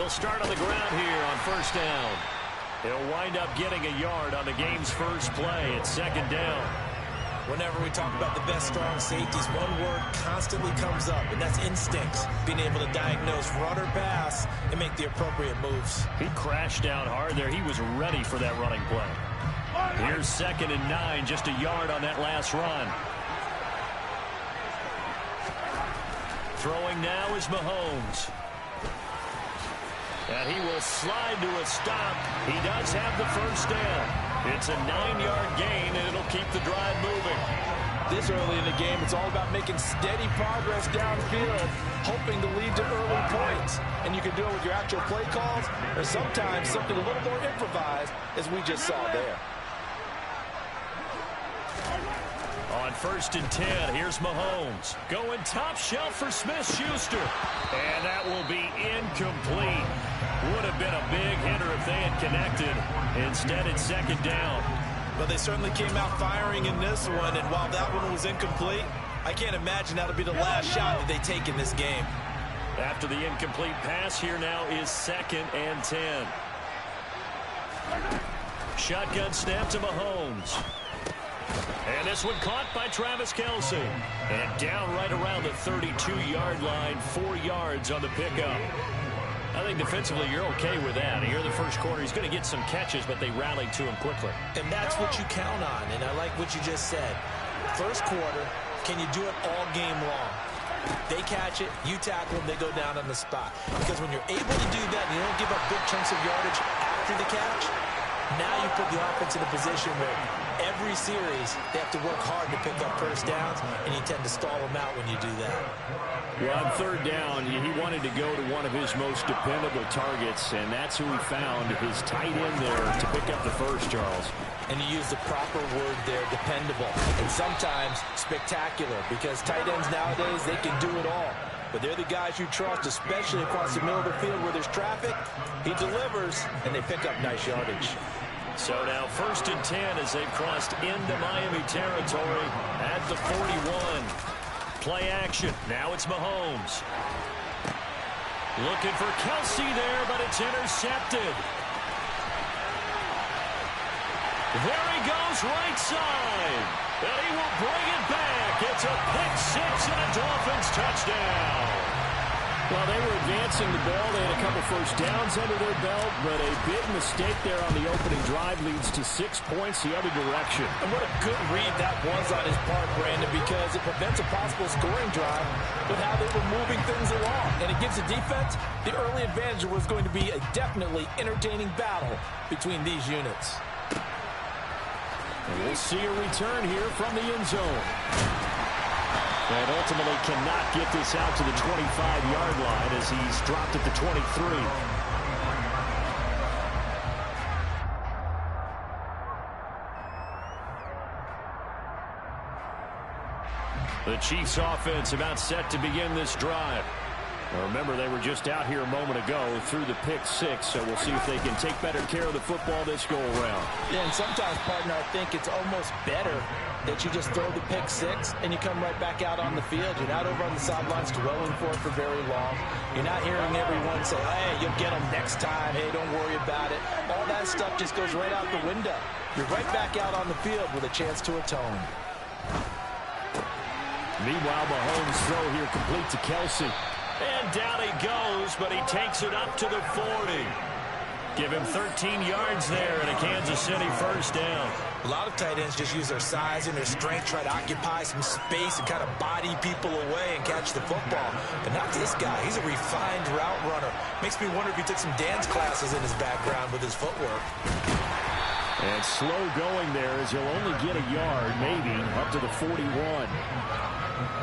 They'll start on the ground here on first down. He'll wind up getting a yard on the game's first play. It's second down. Whenever we talk about the best strong safeties, one word constantly comes up, and that's instincts. Being able to diagnose run or pass and make the appropriate moves. He crashed down hard there. He was ready for that running play. Here's 2nd and 9, just a yard on that last run. Throwing now is Mahomes. And he will slide to a stop. He does have the first down. It's a 9-yard gain, and it'll keep the drive moving. This early in the game, it's all about making steady progress downfield, hoping to lead to early points. And you can do it with your actual play calls, or sometimes something a little more improvised, as we just saw there. On 1st and 10, here's Mahomes. Going top shelf for Smith-Schuster. And that will be incomplete. Would have been a big hitter if they had connected. Instead, it's 2nd down. But they certainly came out firing in this one, and while that one was incomplete, I can't imagine that'll be the last shot that they take in this game. After the incomplete pass, here now is 2nd and 10. Shotgun snap to Mahomes. And this one caught by Travis Kelce. And down right around the 32-yard line, 4 yards on the pickup. I think defensively you're okay with that. Here in the first quarter, he's going to get some catches, but they rallied to him quickly. And that's what you count on, and I like what you just said. First quarter, can you do it all game long? They catch it, you tackle them, they go down on the spot. Because when you're able to do that and you don't give up big chunks of yardage after the catch, now you put the offense in a position where every series they have to work hard to pick up first downs, and you tend to stall them out when you do that. Well, on 3rd down, he wanted to go to one of his most dependable targets, and that's who he found, his tight end there to pick up the first, Charles. And you use the proper word there, dependable, and sometimes spectacular, because tight ends nowadays, they can do it all. But they're the guys you trust, especially across the middle of the field where there's traffic. He delivers, and they pick up nice yardage. So now 1st and 10 as they've crossed into Miami territory at the 41. Play action. Now it's Mahomes. Looking for Kelce there, but it's intercepted. There he goes, right side. And he will bring it back. It's a pick-6 and a Dolphins touchdown. Well, they were advancing the ball. They had a couple first downs under their belt, but a big mistake there on the opening drive leads to 6 points the other direction. And what a good read that was on his part, Brandon, because it prevents a possible scoring drive with how they were moving things along. And it gives the defense the early advantage. Was going to be a definitely entertaining battle between these units. And we'll see a return here from the end zone. And ultimately cannot get this out to the 25-yard line as he's dropped at the 23. The Chiefs offense about set to begin this drive. Now remember, they were just out here a moment ago through the pick-6, so we'll see if they can take better care of the football this go-around. Yeah, and sometimes, partner, I think it's almost better that you just throw the pick-6 and you come right back out on the field. You're not over on the sidelines dwelling for it for very long. You're not hearing everyone say, hey, you'll get them next time. Hey, don't worry about it. All that stuff just goes right out the window. You're right back out on the field with a chance to atone. Meanwhile, Mahomes' throw here complete to Kelce. And down he goes, but he takes it up to the 40. Give him 13 yards there and a Kansas City first down. A lot of tight ends just use their size and their strength, try to occupy some space and kind of body people away and catch the football. But not this guy. He's a refined route runner. Makes me wonder if he took some dance classes in his background with his footwork. And slow going there as he'll only get a yard, maybe, up to the 41.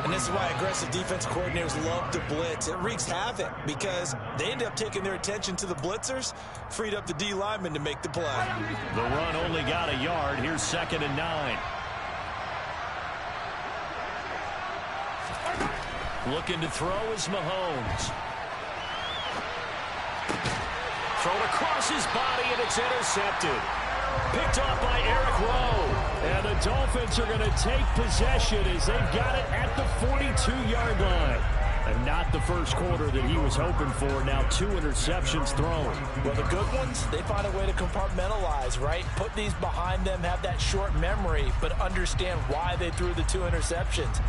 And this is why aggressive defense coordinators love to blitz. It wreaks havoc because they end up taking their attention to the blitzers, freed up the D lineman to make the play. The run only got a yard. Here's 2nd and 9. Looking to throw is Mahomes. Thrown across his body, and it's intercepted. Picked off by Eric Rowe. And the Dolphins are going to take possession as they've got it at the 42-yard line. And not the first quarter that he was hoping for. Now 2 interceptions thrown. Well, the good ones, they find a way to compartmentalize, right? Put these behind them, have that short memory, but understand why they threw the 2 interceptions.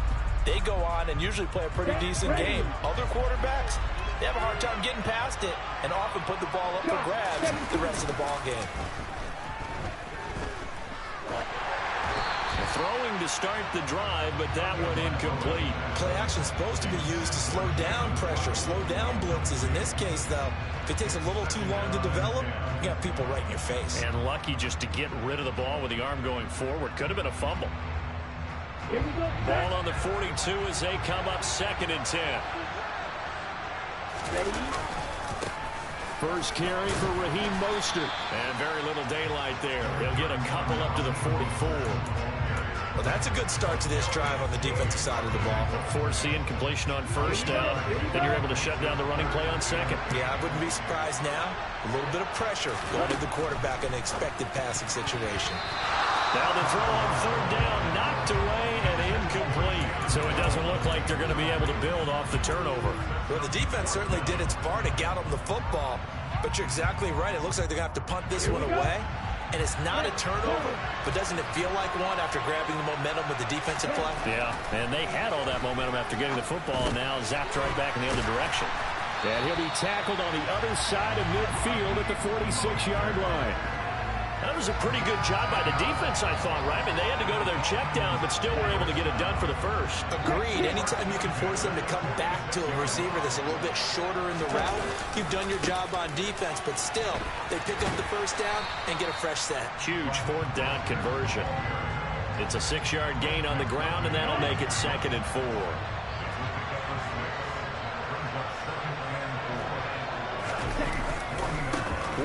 They go on and usually play a pretty decent game. Other quarterbacks, they have a hard time getting past it and often put the ball up for grabs the rest of the ball game. Throwing to start the drive, but that one incomplete. Play action is supposed to be used to slow down pressure, slow down blitzes. In this case, though, if it takes a little too long to develop, you got people right in your face. And lucky just to get rid of the ball with the arm going forward. Could have been a fumble. Ball on the 42 as they come up 2nd and 10. First carry for Raheem Mostert. And very little daylight there. He'll get a couple up to the 44. Well, that's a good start to this drive on the defensive side of the ball. Force the incompletion on first down. Then you're able to shut down the running play on second. Yeah, I wouldn't be surprised now. A little bit of pressure going to the quarterback in an expected passing situation. Now the throw on 3rd down, knocked away and incomplete. So it doesn't look like they're going to be able to build off the turnover. Well, the defense certainly did its part to get them the football. But you're exactly right. It looks like they're going to have to punt this one away. And it's not a turnover, but doesn't it feel like one after grabbing the momentum with the defensive play? Yeah, and they had all that momentum after getting the football, and now zapped right back in the other direction. And he'll be tackled on the other side of midfield at the 46-yard line. That was a pretty good job by the defense, I thought, right? I mean, they had to go to their check down, but still were able to get it done for the first. Agreed. Anytime you can force them to come back to a receiver that's a little bit shorter in the route, you've done your job on defense, but still, they pick up the first down and get a fresh set. Huge 4th down conversion. It's a 6-yard gain on the ground, and that'll make it 2nd and 4.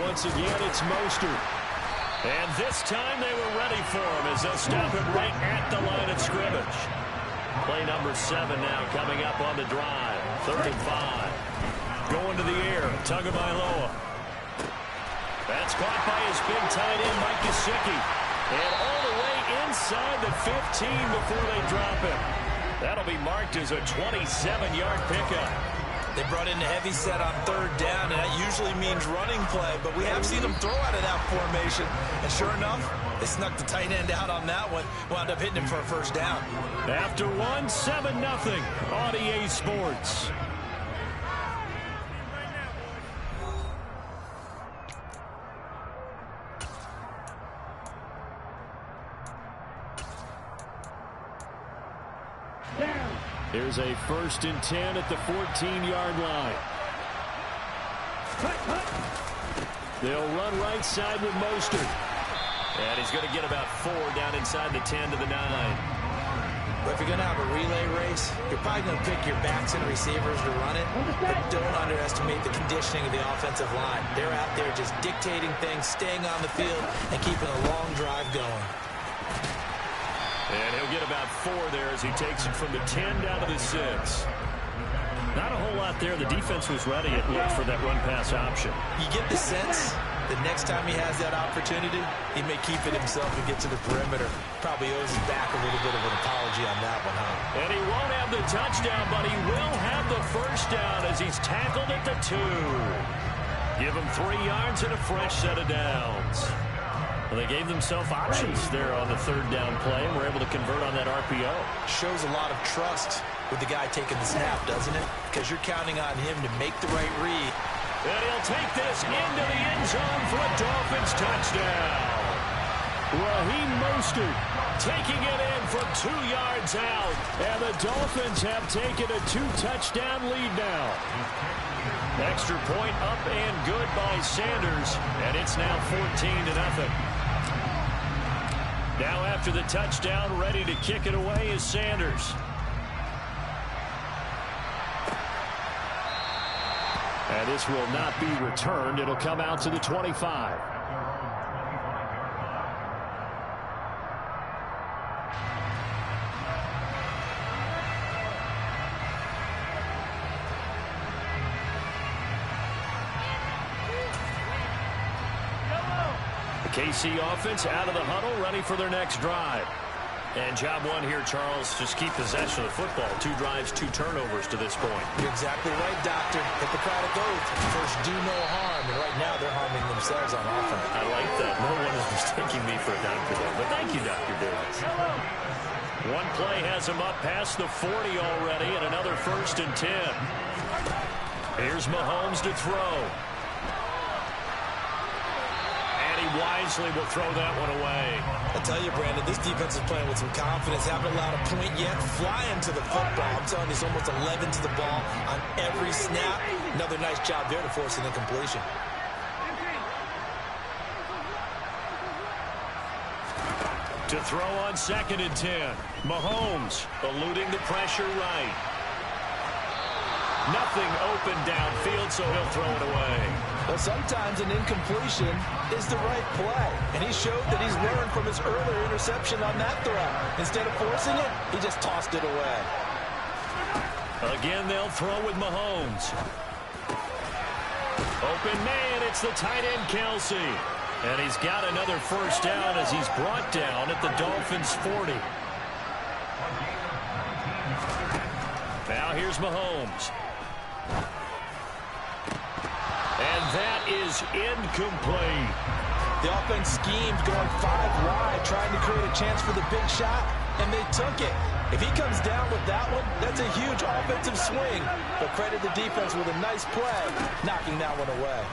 Once again, it's Mostert. And this time they were ready for him as they'll stop him right at the line of scrimmage. Play number 7 now coming up on the drive. 3rd and 5. Going to the air. Tagovailoa. That's caught by his big tight end, Mike Gesicki. And all the way inside the 15 before they drop him. That'll be marked as a 27-yard pickup. They brought in a heavy set on 3rd down, and that usually means running play, but we have seen them throw out of that formation. And sure enough, they snuck the tight end out on that one, wound up hitting him for a first down. After 1, 7-0 on EA Sports. Here's a 1st and 10 at the 14-yard line. They'll run right side with Mostert. And he's going to get about 4 down inside the 10 to the 9. But if you're going to have a relay race, you're probably going to pick your backs and receivers to run it. But don't underestimate the conditioning of the offensive line. They're out there just dictating things, staying on the field, and keeping a long drive going. And he'll get about 4 there as he takes it from the 10 down to the 6. Not a whole lot there. The defense was ready, it looked, for that run-pass option. You get the sense that next time he has that opportunity, he may keep it himself and get to the perimeter. Probably owes his back a little bit of an apology on that one, huh? And he won't have the touchdown, but he will have the first down as he's tackled at the 2. Give him 3 yards and a fresh set of downs. Well, they gave themselves options there on the 3rd down play and were able to convert on that RPO. Shows a lot of trust with the guy taking the snap, doesn't it? Because you're counting on him to make the right read. And he'll take this into the end zone for a Dolphins touchdown. Raheem Mostert taking it in from 2 yards out. And the Dolphins have taken a 2-touchdown lead now. Extra point up and good by Sanders. And it's now 14-0. Now after the touchdown, ready to kick it away is Sanders. And this will not be returned. It'll come out to the 25. KC offense out of the huddle, ready for their next drive. And job one here, Charles, just keep possession of the football. 2 drives, 2 turnovers to this point. You're exactly right, Doctor. Hippocratic oath. First, do no harm. And right now, they're harming themselves on offense. I like that. No one is mistaking me for a doctor there. But thank you, Dr. Davis. One play has him up past the 40 already, and another 1st and 10. Here's Mahomes to throw. Wisely will throw that one away. I tell you, Brandon, this defense is playing with some confidence. Haven't allowed a point yet. Flying to the football. I'm telling you, it's almost 11 to the ball on every snap. Another nice job there to force an incompletion. To throw on 2nd and 10. Mahomes eluding the pressure right. Nothing open downfield, so he'll throw it away. Well, sometimes an incompletion is the right play. And he showed that he's learned from his earlier interception on that throw. Instead of forcing it, he just tossed it away. Again, they'll throw with Mahomes. Open man, it's the tight end, Kelsey. And he's got another 1st down as he's brought down at the Dolphins' 40. Now here's Mahomes. And that is incomplete. The offense schemed going 5 wide, trying to create a chance for the big shot, and they took it. If he comes down with that one, that's a huge offensive swing. But credit the defense with a nice play, knocking that one away.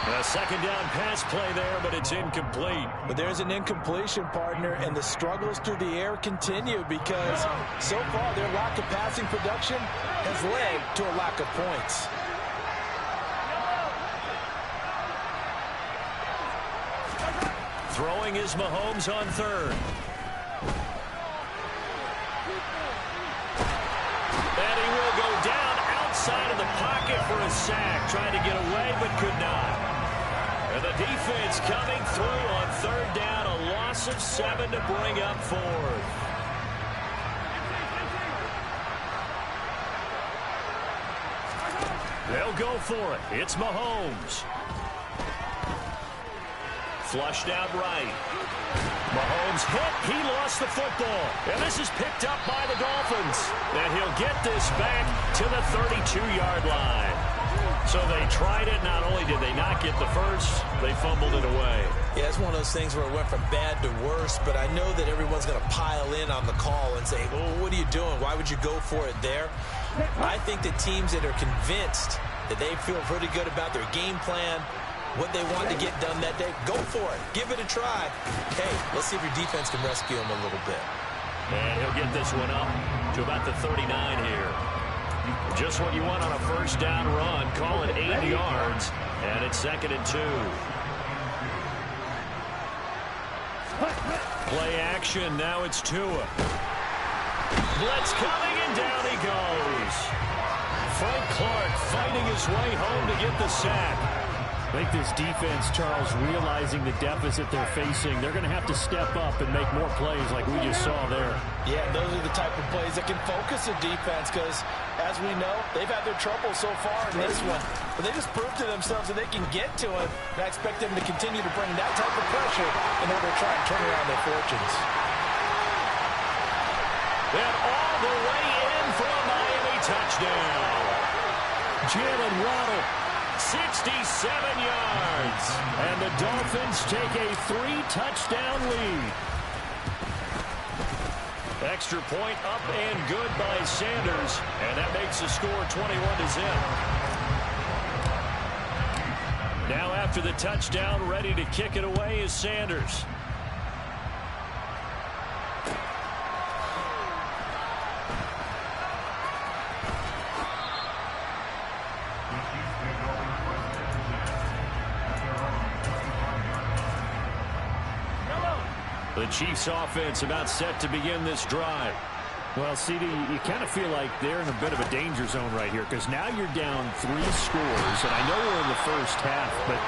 A 2nd down pass play there, but it's incomplete. But there's an incompletion, partner, and the struggles through the air continue because so far their lack of passing production has led to a lack of points. Throwing is Mahomes on 3rd. And he will go down outside of the pocket for a sack. Tried to get away, but could not. And the defense coming through on 3rd down. A loss of 7 to bring up 4th. They'll go for it. It's Mahomes. Flushed out right. Mahomes hit. He lost the football. And this is picked up by the Dolphins. And he'll get this back to the 32-yard line. So they tried it. Not only did they not get the first, they fumbled it away. Yeah, it's one of those things where it went from bad to worse, but I know that everyone's going to pile in on the call and say, well, what are you doing? Why would you go for it there? I think that teams that are convinced that they feel pretty good about their game plan, what they want to get done that day, go for it. Give it a try. Hey, let's see if your defense can rescue them a little bit. And he'll get this one up to about the 39 here. Just what you want on a 1st down run. Call it 8 yards, and it's 2nd and 2. Play action. Now it's Tua. Blitz coming, and down he goes. Frank Clark fighting his way home to get the sack. I think this defense, Charles, realizing the deficit they're facing, they're going to have to step up and make more plays like we just saw there. Yeah, those are the type of plays that can focus a defense because, as we know, they've had their trouble so far in this one. But they just proved to themselves that they can get to it. And I expect them to continue to bring that type of pressure in order to try and turn around their fortunes. And all the way in for a Miami touchdown. Jalen Waddle, 67 yards. And the Dolphins take a 3-touchdown lead. Extra point up and good by Sanders. And that makes the score 21-0. Now after the touchdown, ready to kick it away is Sanders. The Chiefs offense about set to begin this drive. Well, CD, you kind of feel like they're in a bit of a danger zone right here because now you're down 3 scores, and I know we're in the first half, but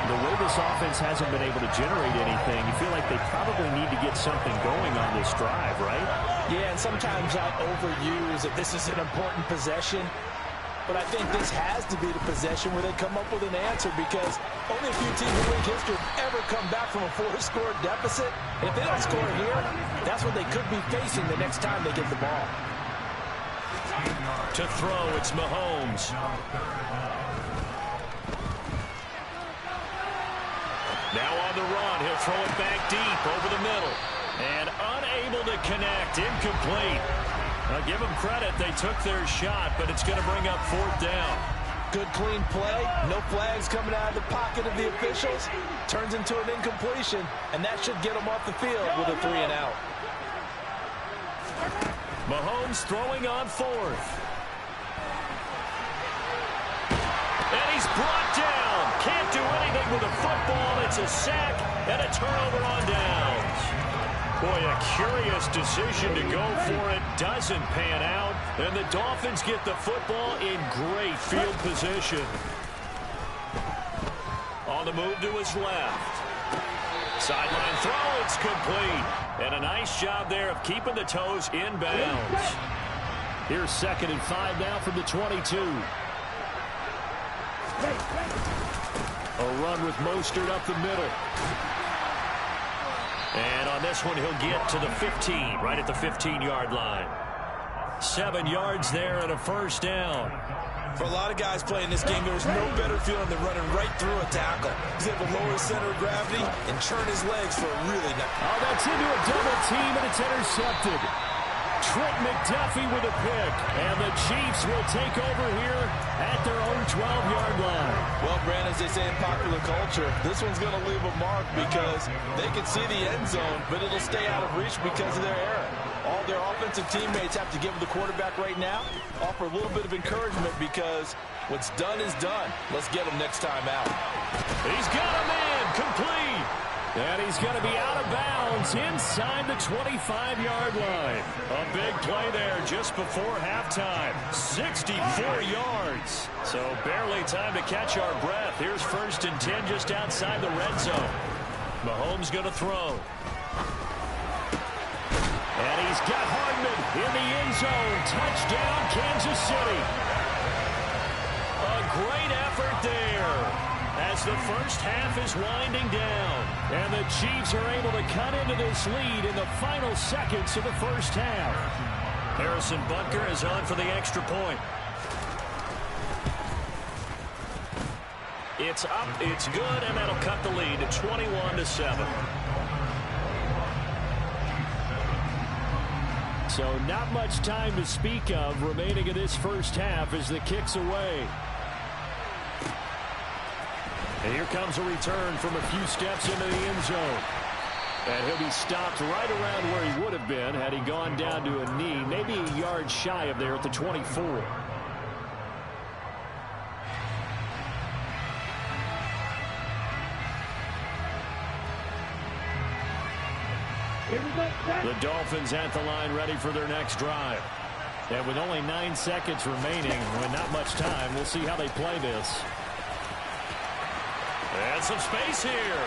the way this offense hasn't been able to generate anything, you feel like they probably need to get something going on this drive, right? Yeah, and sometimes I overuse that this is an important possession. But I think this has to be the possession where they come up with an answer, because only a few teams in league history have ever come back from a 4-score deficit. And if they don't score here, that's what they could be facing the next time they get the ball. To throw, it's Mahomes. Now on the run, he'll throw it back deep over the middle. And unable to connect, incomplete. I'll give them credit, they took their shot, but it's going to bring up 4th down. Good, clean play. No flags coming out of the pocket of the officials. Turns into an incompletion, and that should get them off the field with a 3-and-out. Mahomes throwing on 4th. And he's brought down. Can't do anything with a football. It's a sack and a turnover on downs. Boy, a curious decision to go for it. Doesn't pan out. And the Dolphins get the football in great field position. On the move to his left. Sideline throw, it's complete. And a nice job there of keeping the toes in bounds. Here's 2nd and 5 now from the 22. A run with Mostert up the middle. And on this one, he'll get to the 15, right at the 15-yard line. 7 yards there and a 1st down. For a lot of guys playing this game, there's no better feeling than running right through a tackle. He's able to lower his center of gravity and churn his legs for a really nice. Oh, that's into a double team, and it's intercepted. Trent McDuffie with a pick, and the Chiefs will take over here at their own 12-yard line. Well, Brand, as they say in popular culture, this one's going to leave a mark because they can see the end zone, but it'll stay out of reach because of their error. All their offensive teammates have to give the quarterback right now, offer a little bit of encouragement, because what's done is done. Let's get him next time out. He's got a man, complete. And he's going to be out of bounds inside the 25-yard line. A big play there just before halftime. 64 yards. So barely time to catch our breath. Here's 1st and 10 just outside the red zone. Mahomes going to throw. And he's got Hardman in the end zone. Touchdown, Kansas City. A great effort there as the first half is winding down. And the Chiefs are able to cut into this lead in the final seconds of the first half. Harrison Butker is on for the extra point. It's up, it's good, and that'll cut the lead to 21-7. So not much time to speak of remaining in this first half as the kick's away. And here comes a return from a few steps into the end zone. And he'll be stopped right around where he would have been had he gone down to a knee, maybe a yard shy of there at the 24. The Dolphins at the line, ready for their next drive. And with only 9 seconds remaining, with not much time, we'll see how they play this. And some space here.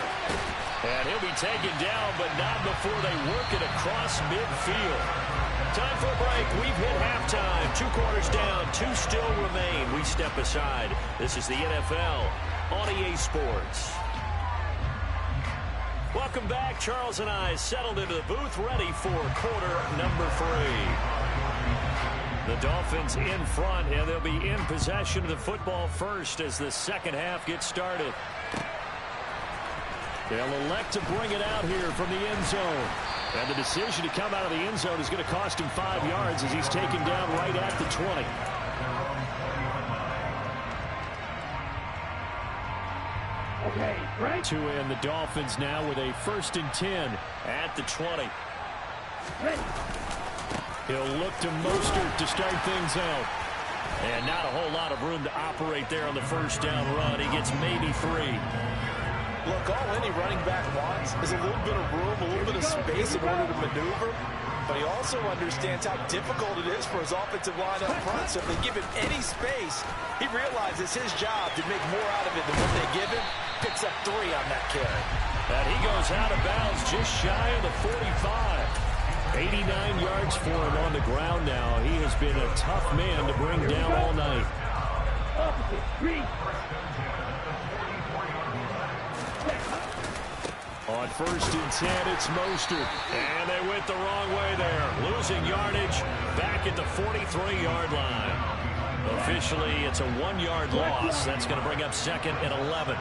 And he'll be taken down, but not before they work it across midfield. Time for a break. We've hit halftime. 2 quarters down, 2 still remain. We step aside. This is the NFL on EA Sports. Welcome back. Charles and I settled into the booth, ready for quarter number 3. The Dolphins in front, and they'll be in possession of the football first as the second half gets started. They'll elect to bring it out here from the end zone. And the decision to come out of the end zone is going to cost him 5 yards as he's taken down right at the 20. Okay, right. To end the Dolphins now with a 1st and 10 at the 20. Ready. He'll look to Mostert to start things out. And not a whole lot of room to operate there on the first down run. He gets maybe 3. Look, all any running back wants is a little bit of room, a little bit of space in order to maneuver. But he also understands how difficult it is for his offensive line up front. So if they give him any space, he realizes his job to make more out of it than what they give him. Picks up 3 on that carry. And he goes out of bounds just shy of the 45. 89 yards for him on the ground now. He has been a tough man to bring down all night. Opposite. Green. On 1st and 10, it's Mostert. And they went the wrong way there. Losing yardage back at the 43-yard line. Officially, it's a 1-yard loss. That's going to bring up 2nd and 11.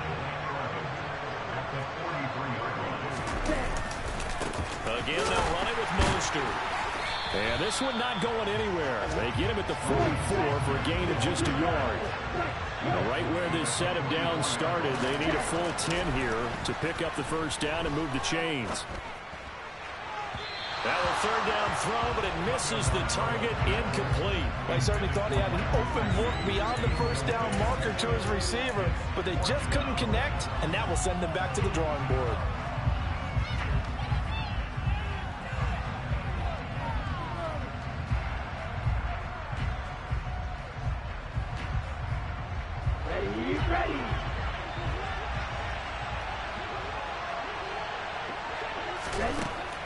Again, they'll run it with Mostert. And this one not going anywhere. They get him at the 44 for a gain of just a yard. Now, right where this set of downs started, they need a full 10 here to pick up the first down and move the chains. Now a 3rd down throw, but it misses the target, incomplete. I certainly thought he had an open look beyond the first down marker to his receiver, but they just couldn't connect, and that will send them back to the drawing board.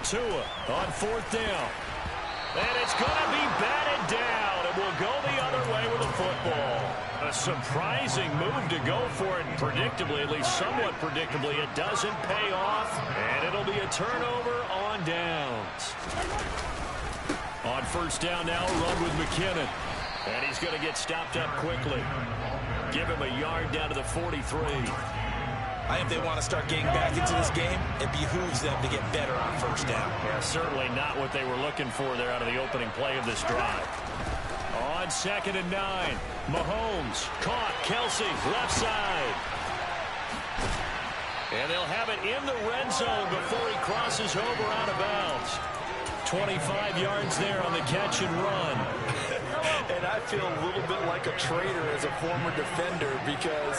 Tua on 4th down. And it's going to be batted down. It will go the other way with the football. A surprising move to go for it. Predictably, at least somewhat predictably, it doesn't pay off. And it'll be a turnover on downs. On 1st down now, run with McKinnon. And he's going to get stopped up quickly. Give him a yard down to the 43. I think they want to start getting back into this game. It behooves them to get better on 1st down. Yeah, certainly not what they were looking for there out of the opening play of this drive. On 2nd and 9, Mahomes caught. Kelsey, left side. And they'll have it in the red zone before he crosses over out of bounds. 25 yards there on the catch and run. And I feel a little bit like a traitor as a former defender because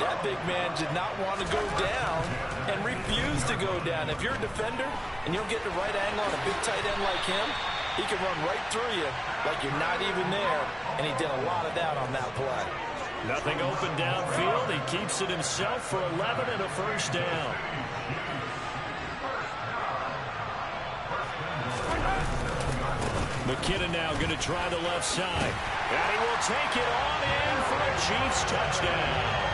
that big man did not want to go down and refused to go down. If you're a defender and you don't get the right angle on a big tight end like him, he can run right through you like you're not even there, and he did a lot of that on that play. Nothing open downfield. He keeps it himself for 11 and a 1st down. McKinnon now going to try the left side. And he will take it on in for a Chiefs touchdown.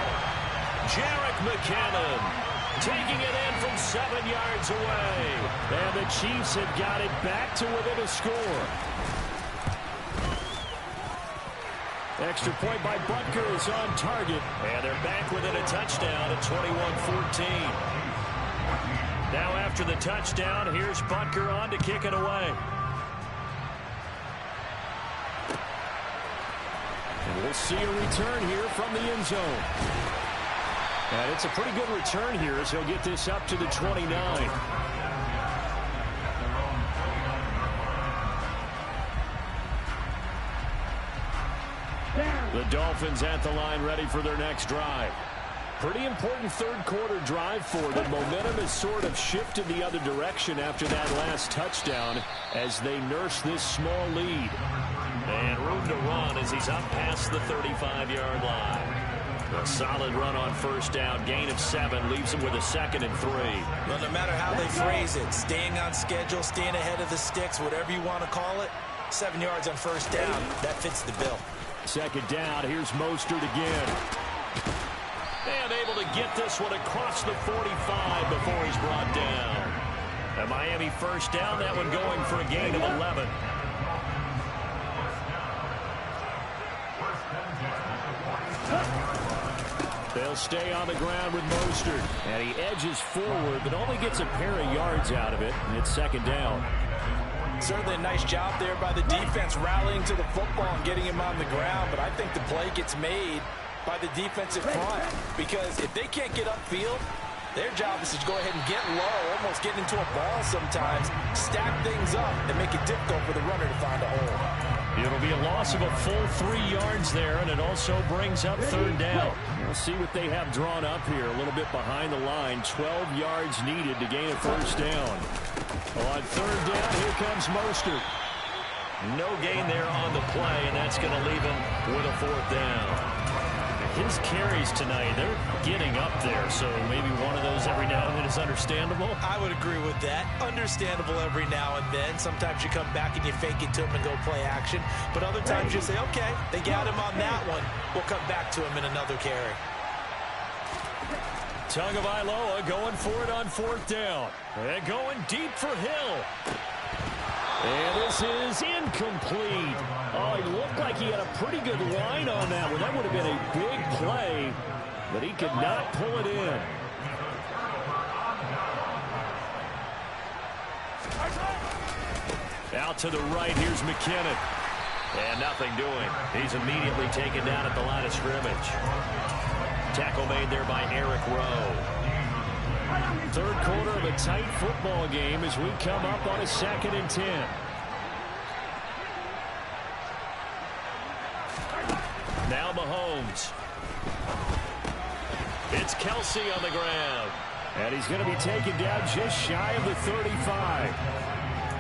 Jerick McKinnon taking it in from 7 yards away. And the Chiefs have got it back to within a score. Extra point by Butker is on target. And they're back within a touchdown at 21-14. Now after the touchdown, here's Butker on to kick it away. And we'll see a return here from the end zone. And it's a pretty good return here as he'll get this up to the 29. The Dolphins at the line ready for their next drive. Pretty important 3rd quarter drive for them. Momentum has sort of shifted the other direction after that last touchdown as they nurse this small lead. And room to run as he's up past the 35-yard line. A solid run on 1st down. Gain of 7 leaves him with a 2nd and 3. Well, no matter how they phrase it, staying on schedule, staying ahead of the sticks, whatever you want to call it, 7 yards on 1st down, that fits the bill. 2nd down. Here's Mostert again. And able to get this one across the 45 before he's brought down. A Miami 1st down, that one going for a gain of 11. They'll stay on the ground with Mostert. And he edges forward, but only gets a pair of yards out of it. And it's 2nd down. Certainly a nice job there by the defense rallying to the football and getting him on the ground. But I think the play gets made by the defensive front. Because if they can't get upfield, their job is to go ahead and get low, almost get into a ball sometimes, stack things up, and make it difficult for the runner to find a hole. It'll be a loss of a full 3 yards there, and it also brings up 3rd down. We'll see what they have drawn up here. A little bit behind the line. 12 yards needed to gain a 1st down. On 3rd down, here comes Mostert. No gain there on the play, and that's going to leave him with a 4th down. his carries tonight, they're getting up there, so maybe one of those every now and then is understandable. I would agree with that. Understandable every now and then. Sometimes you come back and you fake it to him and go play action. But other times you say, okay, they got him on that one. We'll come back to him in another carry. Tagovailoa going for it on 4th down. And going deep for Hill. And this is incomplete. Oh, he looked like he had a pretty good line on that one. That would have been a big play, but he could not pull it in. Out to the right, here's McKinnon. And nothing doing. He's immediately taken down at the line of scrimmage. Tackle made there by Eric Rowe. 3rd quarter of a tight football game as we come up on a 2nd and 10. Now Mahomes. It's Kelsey on the ground. And he's going to be taken down just shy of the 35.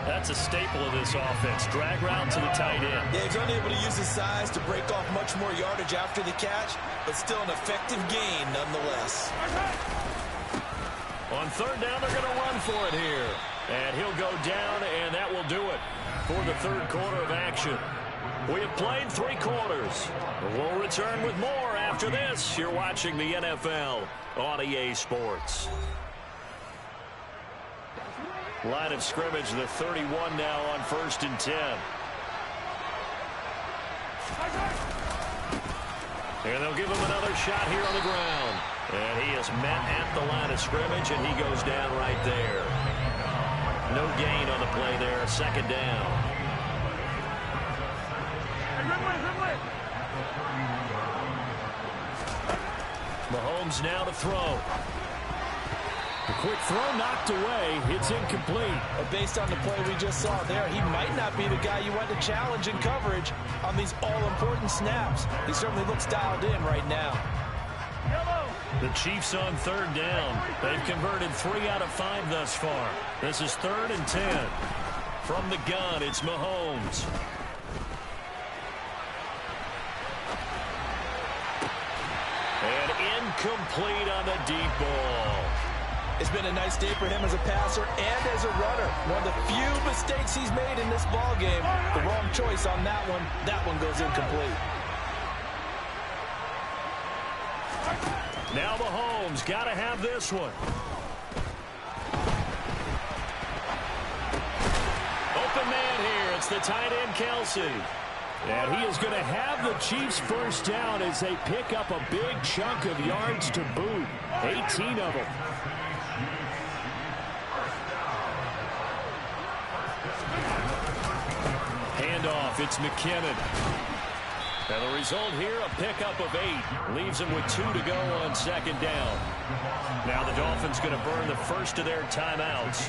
That's a staple of this offense. Drag route to the tight end. Yeah, he's unable to use his size to break off much more yardage after the catch, but still an effective gain nonetheless. On 3rd down, they're going to run for it here. And he'll go down, and that will do it for the 3rd quarter of action. We have played 3 quarters. We'll return with more after this. You're watching the NFL on EA Sports. Line of scrimmage, the 31 now on 1st and 10. And they'll give him another shot here on the ground. And he is met at the line of scrimmage, and he goes down right there. No gain on the play there, 2nd down. Mahomes now to throw. The quick throw knocked away. It's incomplete. But based on the play we just saw there, he might not be the guy you want to challenge in coverage on these all-important snaps. He certainly looks dialed in right now. The Chiefs on 3rd down. They've converted 3 out of 5 thus far. This is 3rd and 10. From the gun, it's Mahomes. And incomplete on the deep ball. It's been a nice day for him as a passer and as a runner. One of the few mistakes he's made in this ball game. The wrong choice on that one. That one goes incomplete. Now Mahomes got to have this one. Open man here. It's the tight end, Kelsey. And he is going to have the Chiefs 1st down as they pick up a big chunk of yards to boot. 18 of them. Handoff, it's McKinnon. And the result here, a pickup of 8. Leaves them with 2 to go on 2nd down. Now the Dolphins going to burn the first of their timeouts.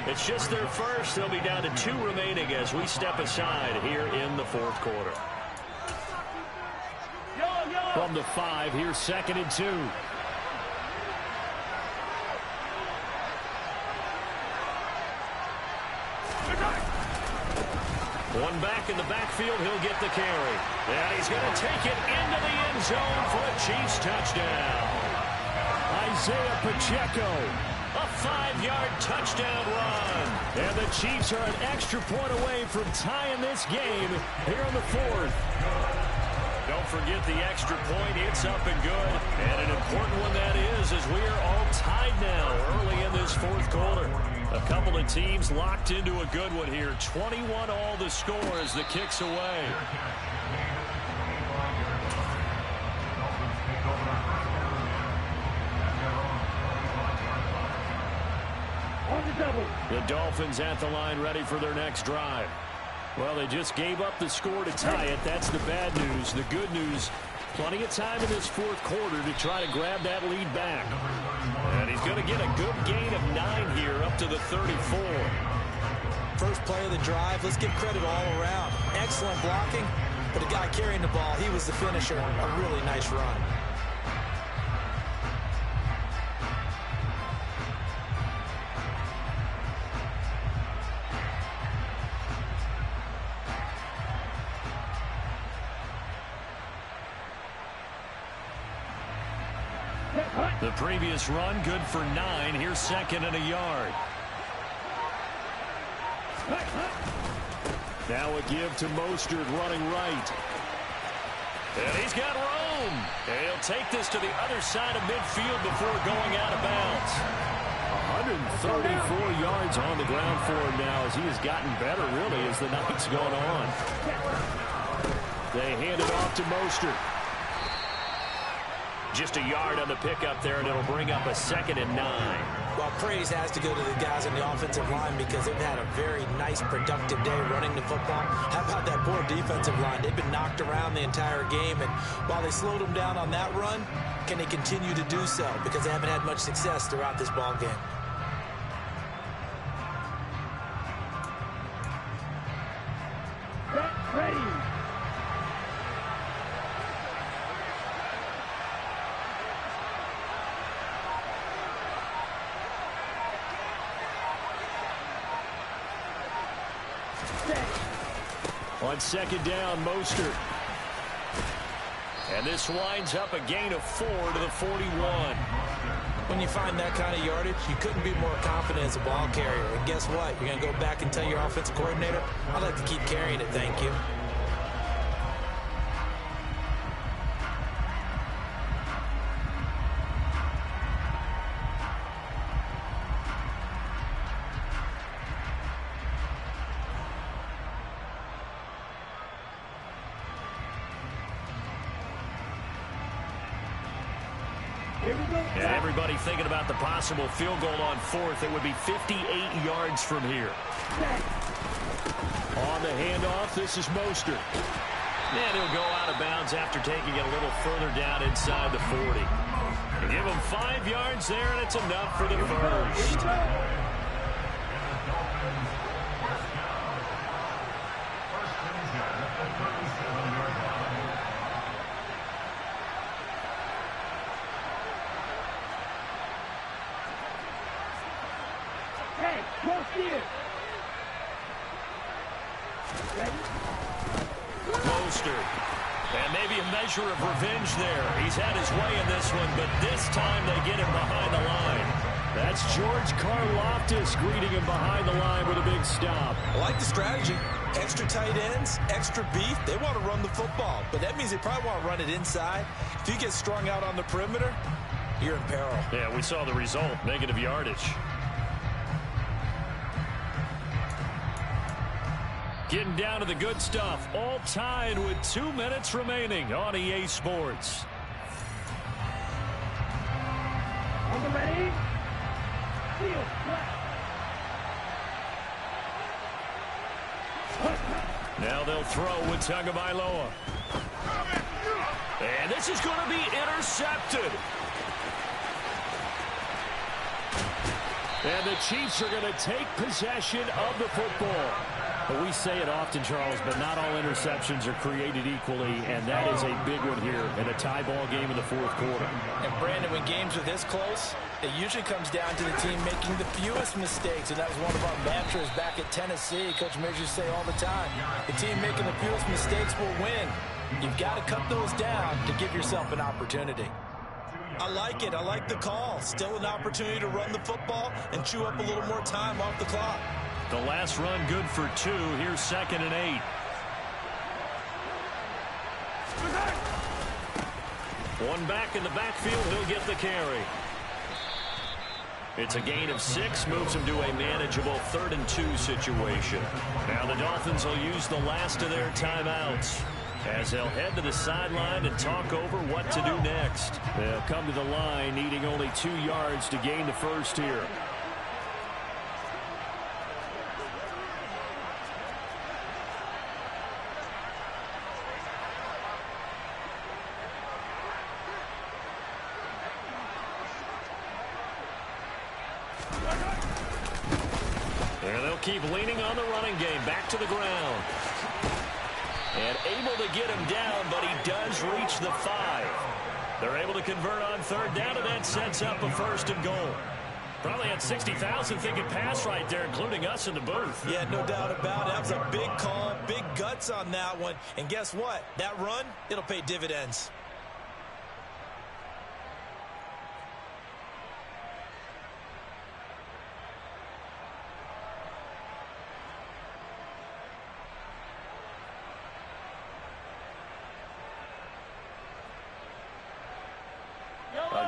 It's just their first. They'll be down to 2 remaining as we step aside here in the 4th quarter. From the 5, here's 2nd and 2. One back in the backfield, he'll get the carry. And he's going to take it into the end zone for a Chiefs touchdown. Isaiah Pacheco, a 5-yard touchdown run. And the Chiefs are an extra point away from tying this game here in the 4th. Don't forget the extra point. It's up and good. And an important one that is, as we are all tied now early in this 4th quarter. A couple of teams locked into a good one here. 21 all the score as the kick's away. The Dolphins at the line ready for their next drive. Well, they just gave up the score to tie it. That's the bad news. The good news, plenty of time in this 4th quarter to try to grab that lead back. And he's going to get a good gain of 9 here up to the 34. First play of the drive, let's give credit all around. Excellent blocking, but the guy carrying the ball, he was the finisher. A really nice run. The previous run, good for 9. Here's second and a yard. Now a give to Mostert running right. And he's got room. And he'll take this to the other side of midfield before going out of bounds. 134 yards on the ground for him now as he has gotten better, really, as the night's gone on. They hand it off to Mostert. Just a yard on the pickup there, and it'll bring up a second and 9. Well, praise has to go to the guys on the offensive line because they've had a very nice, productive day running the football. How about that poor defensive line? They've been knocked around the entire game, and while they slowed them down on that run, can they continue to do so? Because they haven't had much success throughout this ball game. Ready. On second down, Mostert. And this winds up a gain of 4 to the 41. When you find that kind of yardage, you couldn't be more confident as a ball carrier. And guess what? You're going to go back and tell your offensive coordinator, I'd like to keep carrying it, thank you. And everybody thinking about the possible field goal on 4th. It would be 58 yards from here. On the handoff, this is Mostert. And he'll go out of bounds after taking it a little further down inside the 40. And give him 5 yards there, and it's enough for the first. Hey, close here. Ready? Mostert. And maybe a measure of revenge there. He's had his way in this one, but this time they get him behind the line. That's George Karlaftis greeting him behind the line with a big stop. I like the strategy. Extra tight ends, extra beef. They want to run the football, but that means they probably want to run it inside. If you get strung out on the perimeter, you're in peril. Yeah, we saw the result, negative yardage. Getting down to the good stuff, all tied with 2 minutes remaining on EA Sports. On the ready. Field. Now they'll throw with Tagovailoa. And this is going to be intercepted. And the Chiefs are going to take possession of the football. But we say it often, Charles, but not all interceptions are created equally, and that is a big one here in a tie ball game in the 4th quarter. And, Brandon, when games are this close, it usually comes down to the team making the fewest mistakes, and that was one of our mantras back at Tennessee. Coach Mears used to say all the time, the team making the fewest mistakes will win. You've got to cut those down to give yourself an opportunity. I like it. I like the call. Still an opportunity to run the football and chew up a little more time off the clock. The last run good for 2. Here's second and 8. One back in the backfield. He'll get the carry. It's a gain of 6. Moves him to a manageable 3rd and 2 situation. Now the Dolphins will use the last of their timeouts as they'll head to the sideline and talk over what to do next. They'll come to the line needing only 2 yards to gain the first here. And they'll keep leaning on the running game. Back to the ground. And able to get him down, but he does reach the 5. They're able to convert on 3rd down, and that sets up a 1st and goal. Probably had 60,000 thinking pass right there, including us in the booth. Yeah, no doubt about it. That was a big call, big guts on that one. And guess what? That run, it'll pay dividends.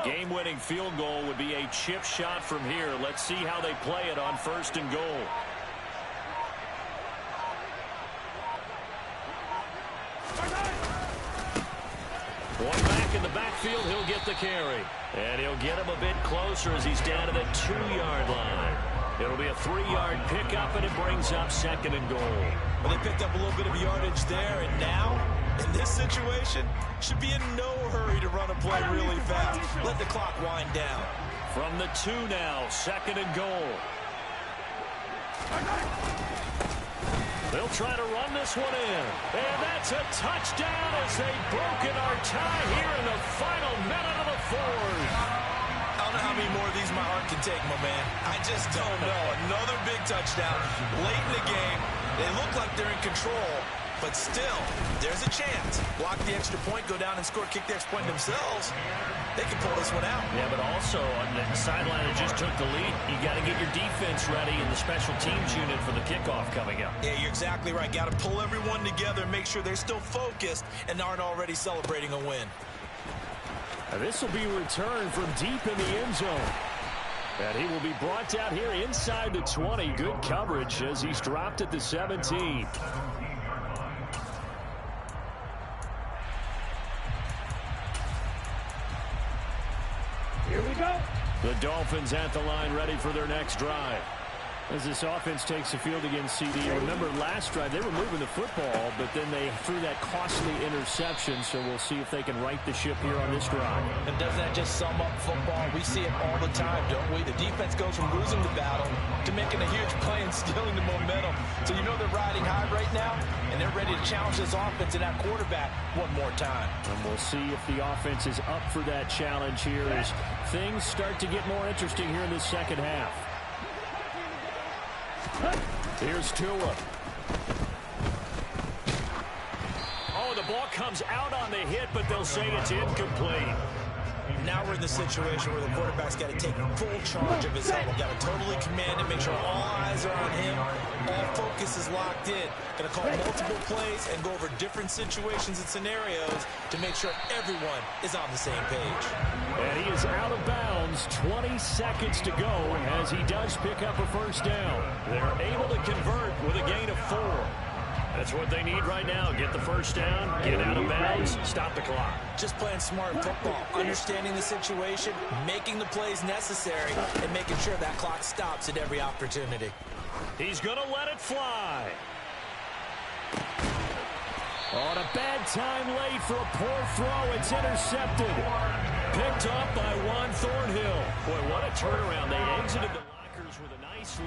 Game-winning field goal would be a chip shot from here. Let's see how they play it on 1st and goal. One back in the backfield, he'll get the carry. And he'll get him a bit closer as he's down to the 2-yard line. It'll be a 3-yard pickup, and it brings up 2nd and goal. Well, they picked up a little bit of yardage there, and now, in this situation, should be in no hurry to run a play really fast. Let the clock wind down. From the 2 now, 2nd and goal. They'll try to run this one in. And that's a touchdown as they've broken our tie here in the final minute of the 4th. I don't know how many more of these my heart can take, my man. I just don't know. Another big touchdown late in the game. They look like they're in control, but still, there's a chance. Block the extra point, go down and score, kick the extra point themselves. They can pull this one out. Yeah, but also on the sideline that just took the lead, you got to get your defense ready in the special teams unit for the kickoff coming up. Yeah, you're exactly right. Got to pull everyone together and make sure they're still focused and aren't already celebrating a win. This will be returned from deep in the end zone. And he will be brought down here inside the 20. Good coverage as he's dropped at the 17. Here we go. The Dolphins at the line ready for their next drive. As this offense takes the field against CD, remember last drive they were moving the football, but then they threw that costly interception, so we'll see if they can right the ship here on this drive. And doesn't that just sum up football? We see it all the time, don't we? The defense goes from losing the battle to making a huge play and stealing the momentum. So you know they're riding high right now, and they're ready to challenge this offense and that quarterback one more time. And we'll see if the offense is up for that challenge here as things start to get more interesting here in the second half. Here's Tua. Oh, the ball comes out on the hit, but they'll say it's incomplete. Now we're in the situation where the quarterback's got to take full charge of his helmet. Got to totally command it, make sure all eyes are on him. All focus is locked in. Going to call multiple plays and go over different situations and scenarios to make sure everyone is on the same page. And he is out of bounds. 20 seconds to go as he does pick up a first down. They're able to convert with a gain of 4. That's what they need right now. Get the first down, get out of bounds, stop the clock. Just playing smart football, understanding the situation, making the plays necessary, and making sure that clock stops at every opportunity. He's going to let it fly. On a bad time late for a poor throw. It's intercepted. Picked up by Juan Thornhill. Boy, what a turnaround. They exited the lockers with a nice lead.